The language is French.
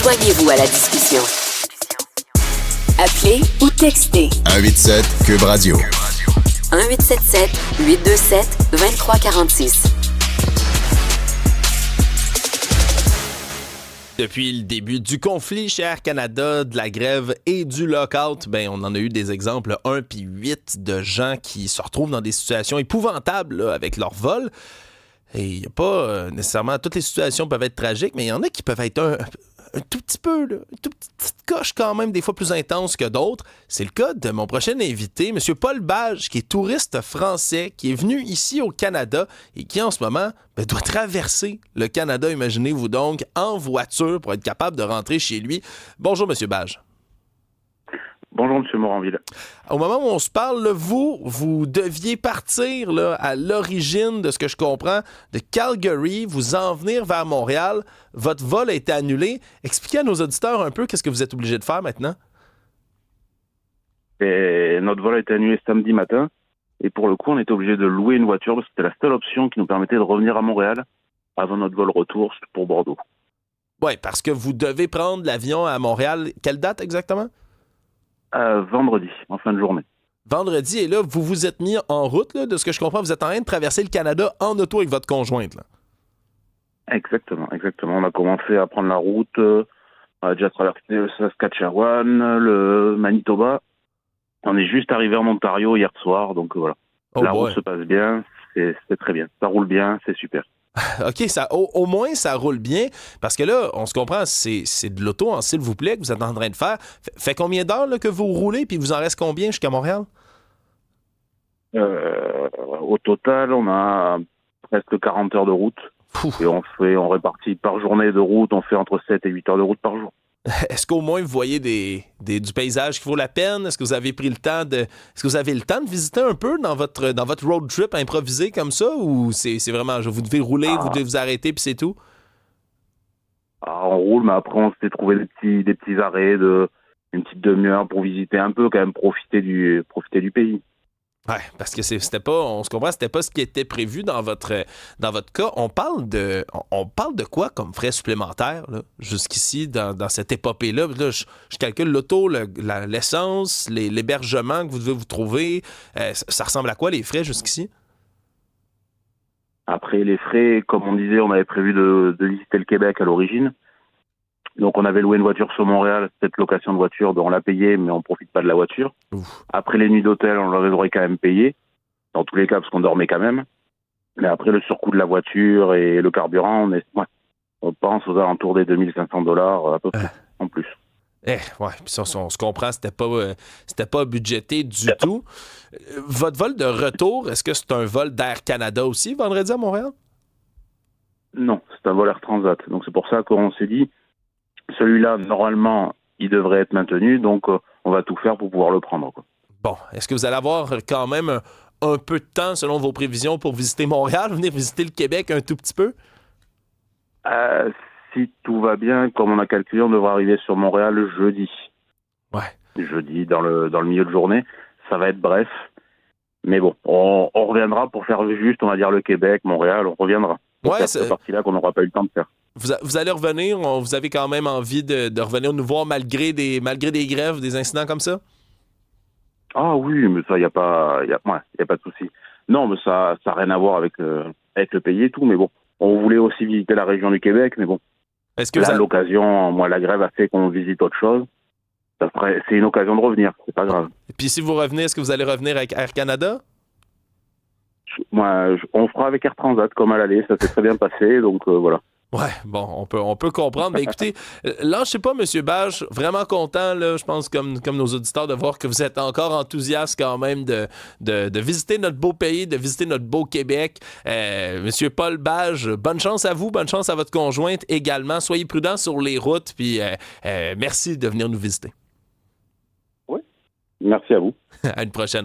Joignez-vous à la discussion. Appelez ou textez 187 Cube Radio. 1877-827-2346. Depuis le début du conflit chez Air Canada, de la grève et du lockout, on en a eu des exemples 1 puis 8 de gens qui se retrouvent dans des situations épouvantables là, avec leur vol. Et il n'y a pas nécessairement... Toutes les situations peuvent être tragiques, mais il y en a qui peuvent être un tout petit peu, là, une toute petite coche quand même, des fois plus intense que d'autres. C'est le cas de mon prochain invité, M. Paul Bage, qui est touriste français, qui est venu ici au Canada et qui, en ce moment, doit traverser le Canada, imaginez-vous donc, en voiture pour être capable de rentrer chez lui. Bonjour, M. Bage. Bonjour, M. Moranville. Au moment où on se parle, là, vous deviez partir là, à l'origine de ce que je comprends, de Calgary, vous en venir vers Montréal. Votre vol a été annulé. Expliquez à nos auditeurs un peu qu'est-ce que vous êtes obligé de faire maintenant. Et notre vol a été annulé samedi matin. Et pour le coup, on était obligé de louer une voiture parce que c'était la seule option qui nous permettait de revenir à Montréal avant notre vol retour pour Bordeaux. Oui, parce que vous devez prendre l'avion à Montréal. Quelle date exactement? Vendredi, en fin de journée. Vendredi, et là, vous vous êtes mis en route, là, de ce que je comprends, vous êtes en train de traverser le Canada en auto avec votre conjointe. Là. Exactement. On a commencé à prendre la route, on a déjà traversé le Saskatchewan, le Manitoba. On est juste arrivé en Ontario hier soir, donc voilà. La route se passe bien, c'est très bien. Ça roule bien, c'est super. OK, au moins, ça roule bien, parce que là, on se comprend, c'est de l'auto, s'il vous plaît, que vous êtes en train de faire. Fait combien d'heures là, que vous roulez, puis vous en reste combien jusqu'à Montréal? Au total, on a presque 40 heures de route. Ouf. Et on répartit par journée de route, on fait entre 7 et 8 heures de route par jour. Est-ce qu'au moins vous voyez du paysage qui vaut la peine? Est-ce que vous avez le temps de visiter un peu dans votre road trip improvisé comme ça? Ou c'est vraiment, vous devez rouler, vous devez vous arrêter, puis c'est tout? On roule, mais après on s'est trouvé des petits arrêts de une petite demi-heure pour visiter un peu, quand même profiter du pays. Ouais, parce que on se comprend, c'était pas ce qui était prévu dans votre cas. On parle de quoi comme frais supplémentaires là, jusqu'ici dans cette épopée-là? Là, je calcule l'auto, l'essence, l'hébergement que vous devez vous trouver. Ça ressemble à quoi les frais jusqu'ici? Après les frais, comme on disait, on avait prévu de visiter le Québec à l'origine. Donc on avait loué une voiture sur Montréal, cette location de voiture, on l'a payée, mais on profite pas de la voiture. Ouf. Après les nuits d'hôtel, on l'aurait quand même payé, dans tous les cas, parce qu'on dormait quand même. Mais après le surcoût de la voiture et le carburant, on pense aux alentours des $2 500 à peu près, en plus. Puis ça, on se comprend, c'était pas budgété du tout. Votre vol de retour, est-ce que c'est un vol d'Air Canada aussi, vendredi à Montréal? Non, c'est un vol Air Transat. Donc c'est pour ça qu'on s'est dit, celui-là, normalement, il devrait être maintenu, donc on va tout faire pour pouvoir le prendre. Quoi. Bon, est-ce que vous allez avoir quand même un peu de temps, selon vos prévisions, pour visiter Montréal, venir visiter le Québec un tout petit peu? Si tout va bien, comme on a calculé, on devrait arriver sur Montréal jeudi. Ouais. Jeudi, dans le milieu de journée. Ça va être bref. Mais bon, on reviendra pour faire juste, on va dire, le Québec, Montréal, on reviendra. Donc c'est cette partie-là qu'on n'aura pas eu le temps de faire. Vous allez revenir, vous avez quand même envie de revenir nous voir malgré des grèves, des incidents comme ça? Ah oui, mais ça, il n'y a pas de souci. Non, mais ça n'a rien à voir avec le pays et tout, mais bon. On voulait aussi visiter la région du Québec, mais bon. L'occasion, la grève a fait qu'on visite autre chose. C'est une occasion de revenir, c'est pas grave. Et puis si vous revenez, est-ce que vous allez revenir avec Air Canada? On fera avec Air Transat comme à l'aller, ça s'est très bien passé, donc voilà. Ouais, bon, on peut comprendre. Mais écoutez, lâchez pas, M. Bage, vraiment content, là, je pense, comme nos auditeurs, de voir que vous êtes encore enthousiaste quand même de visiter notre beau pays, de visiter notre beau Québec. M. Paul Bage, bonne chance à vous, bonne chance à votre conjointe également. Soyez prudents sur les routes, puis merci de venir nous visiter. Oui, merci à vous. À une prochaine.